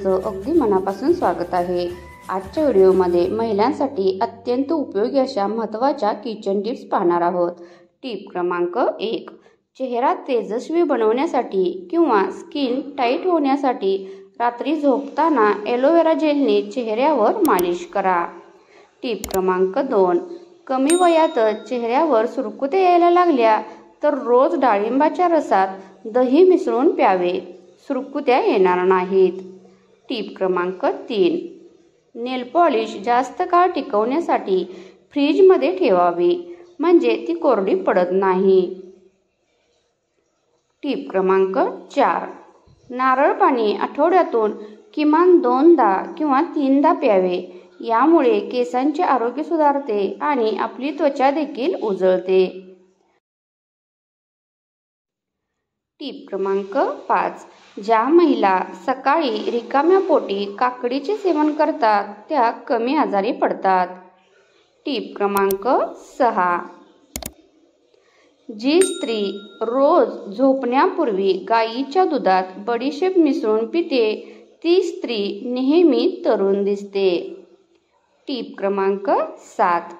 तुमचं अगदी मनापासून स्वागत आहे। आजच्या व्हिडिओमध्ये महिलांसाठी अत्यंत उपयोगी अशा महत्त्वाच्या किचन टिप्स पाहणार आहोत। टिप क्रमांक 1, चेहरा तेजस्वी बनवण्यासाठी किंवा स्किन टाईट होण्यासाठी रात्री झोपताना एलोवेरा जेलने चेहऱ्यावर मालिश करा। टिप क्रमांक 2, कमी वयातच चेहऱ्यावर सुरकुत्या यायला लागल्या तर रोज डाळिंबाच्या रसात दही मिसळून प्यावे, सुरकुत्या येणार नाहीत। टिप क्रमांक 3, नेल पॉलिश जास्त काळ टिकवण्यासाठी फ्रीजमध्ये ठेवावी, म्हणजे ती कोरडी पडत नाही। टिप क्रमांक 4, नारळ पाणी आठवड्यातून किमान 2दा किंवा 3दा प्यावे, यामुळे केसांचे आरोग्य सुधारते आणि आपली त्वचा देखील उजळते। टिप क्रमांक 5, ज्या महिला सकाळी रिकाम्या पोटी काकडीचे सेवन करतात त्या कमी आजारी पडतात। टिप क्रमांक 6, जी स्त्री रोज झोपण्यापूर्वी गाईच्या दुधात बडीशेप मिसळून पिते ती स्त्री नेहमी तरुण दिसते। टिप क्रमांक 7,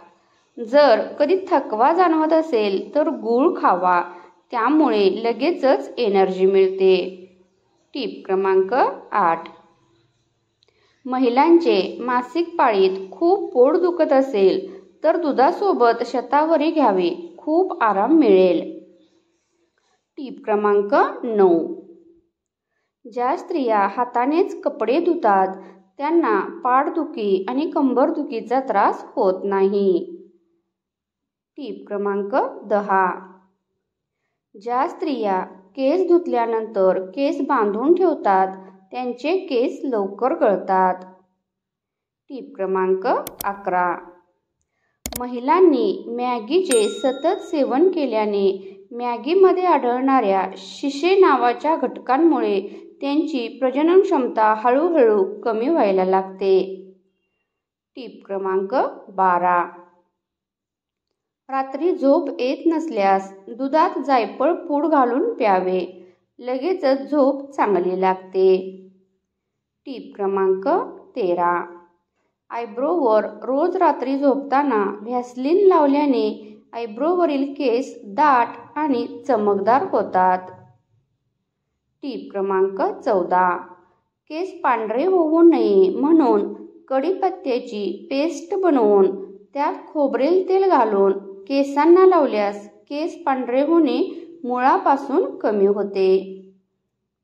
जर कधी थकवा जाणवत असेल तर गूळ खावा, त्यामुळे लगेचच एनर्जी मिळते। टिप क्रमांक 8, महिलांचे मासिक पाळीत खूप पोट दुखत असेल तर दुधासोबत शतावरी घ्यावे, खूप आराम मिळेल। टिप क्रमांक 9, ज्या स्त्रिया हातानेच कपडे धुतात त्यांना पाठदुखी आणि कंबरदुखीचा त्रास होत नाही। टिप क्रमांक 10, ज्या स्त्रिया केस धुतल्यानंतर केस बांधून ठेवतात त्यांचे केस लवकर गळतात। टिप क्रमांक 11, महिलांनी मॅगीचे सतत सेवन केल्याने मॅगीमध्ये आढळणाऱ्या शिशे नावाच्या घटकांमुळे त्यांची प्रजनन क्षमता हळूहळू कमी व्हायला लागते। टिप क्रमांक 12, रात्री झोप येत नसल्यास दुधात जायफळ पूड घालून प्यावे, लगेचच झोप चांगली लागते। टिप क्रमांक 13, आयब्रोवर रोज रात्री झोपताना व्हॅसलीन लावल्याने आयब्रोवरील केस दाट आणि चमकदार होतात। टिप क्रमांक 14, केस पांढरे होऊ नये म्हणून कढीपत्त्याची पेस्ट बनवून त्यात खोबरेल तेल घालून केसांना लावल्यास केस पांढरे होणे मुळापासून कमी होते।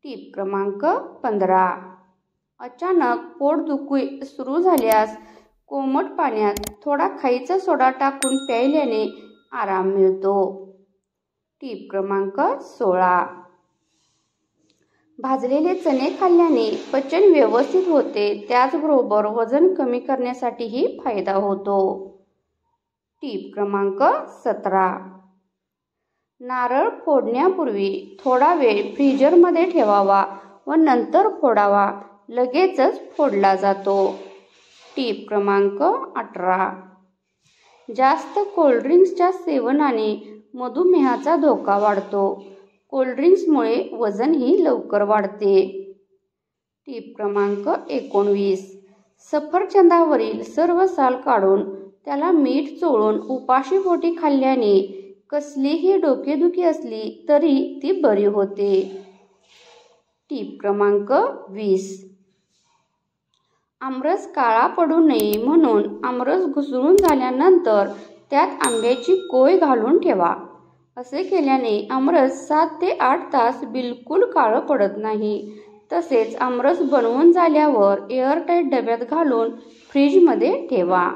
टिप क्रमांक 15, अचानक पोटदुखी सुरू झाल्यास कोमट पाण्यात थोडा खायचा सोडा टाकून प्यायल्याने आराम मिळतो। टिप क्रमांक 16, भाजलेले चणे खाल्ल्याने पचन व्यवस्थित होते, त्याचबरोबर वजन कमी करण्यासाठीही फायदा होतो। टिप क्रमांक 17, नारळ फोडण्यापूर्वी थोडा वेळ फ्रीजरमध्ये ठेवावा व नंतर फोडावा, लगेचच फोडला जातो। टिप क्रमांक 18, जास्त कोल्ड्रिंक्सच्या सेवनाने मधुमेहाचा धोका वाढतो, कोल्ड्रिंक्समुळे वजनही लवकर वाढते। टिप क्रमांक 19, सफरचंदावरील सर्व साल काढून त्याला मीठ चोळून उपाशीपोटी खाल्ल्याने कसलीही डोकेदुखी असली तरी ती बरी होते। टिप क्रमांक 20, आमरस काळा पडू नये म्हणून आमरस घुसळून झाल्यानंतर त्यात आंब्याची कोय घालून ठेवा, असे केल्याने आमरस 7 ते 8 तास बिलकुल काळं पडत नाही। तसेच आमरस बनवून झाल्यावर एअरटाईट डब्यात घालून फ्रीजमध्ये ठेवा।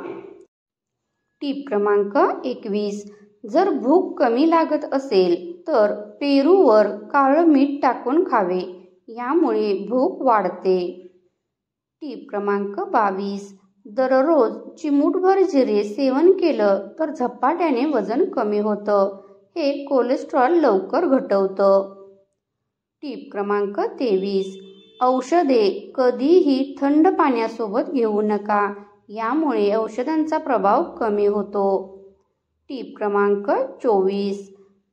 टिप क्रमांक 21, जर भूक कमी लागत असेल तर पेरूवर काळं मीठ टाकून खावे, यामुळे भूक वाढते। टिप क्रमांक 22, दररोज चिमूटभर जिरे सेवन केलं तर झपाट्याने वजन कमी होतं, हे कोलेस्ट्रॉल लवकर घटवतं। टिप क्रमांक 23, औषधे कधीही थंड पाण्यासोबत घेऊ नका, यामुळे औषधांचा प्रभाव कमी होतो। टिप क्रमांक 24,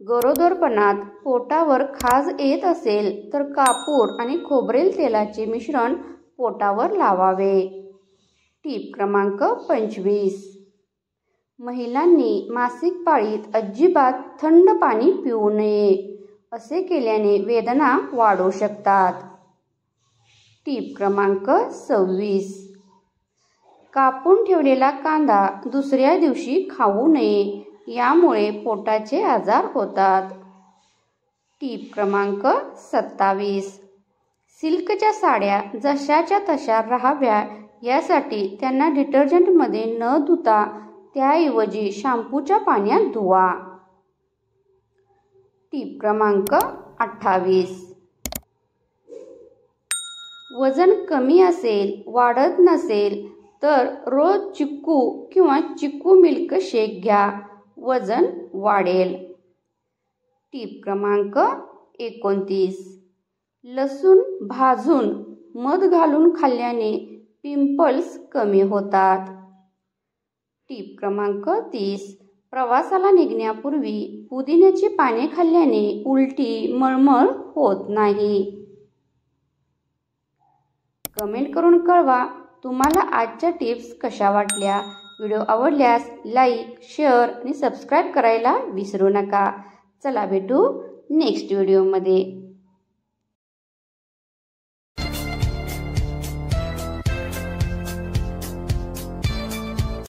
गरोदरपणात पोटावर खाज येत असेल तर कापूर आणि खोबरेल तेलाचे मिश्रण पोटावर लावावे। टीप क्रमांक 25, महिलांनी मासिक पाळीत अजिबात थंड पाणी पिऊ नये, असे केल्याने वेदना वाढू शकतात। टीप क्रमांक 26, कापून ठेवलेला कांदा दुसऱ्या दिवशी खाऊ नये, यामुळे पोटाचे आजार होतात। टीप क्रमांक 27, सिल्कच्या साड्या जशाच्या तशा राहाव्या यासाठी त्यांना डिटर्जंटमध्ये न धुता त्याऐवजी शॅम्पूच्या पाण्यात धुवा। टीप क्रमांक 28, वजन कमी असेल, वाढत नसेल तर रोज चिक्कू किंवा चिक्कू मिल्क शेक घ्या, वजन वाढेल। टीप क्रमांक 29, लसूण भाजून मध घालून खाल्ल्याने पिंपल्स कमी होतात। टीप क्रमांक 30, प्रवासाला निघण्यापूर्वी पुदिन्याची पाने खाल्ल्याने उलटी मळमळ होत नाही। कमेंट करून कळवा तुम्हाला आजच्या टिप्स कशा वाटल्या। व्हिडिओ आवडल्यास लाईक, शेअर आणि सबस्क्राईब करायला विसरू नका। चला भेटू नेक्स्ट व्हिडिओमध्ये।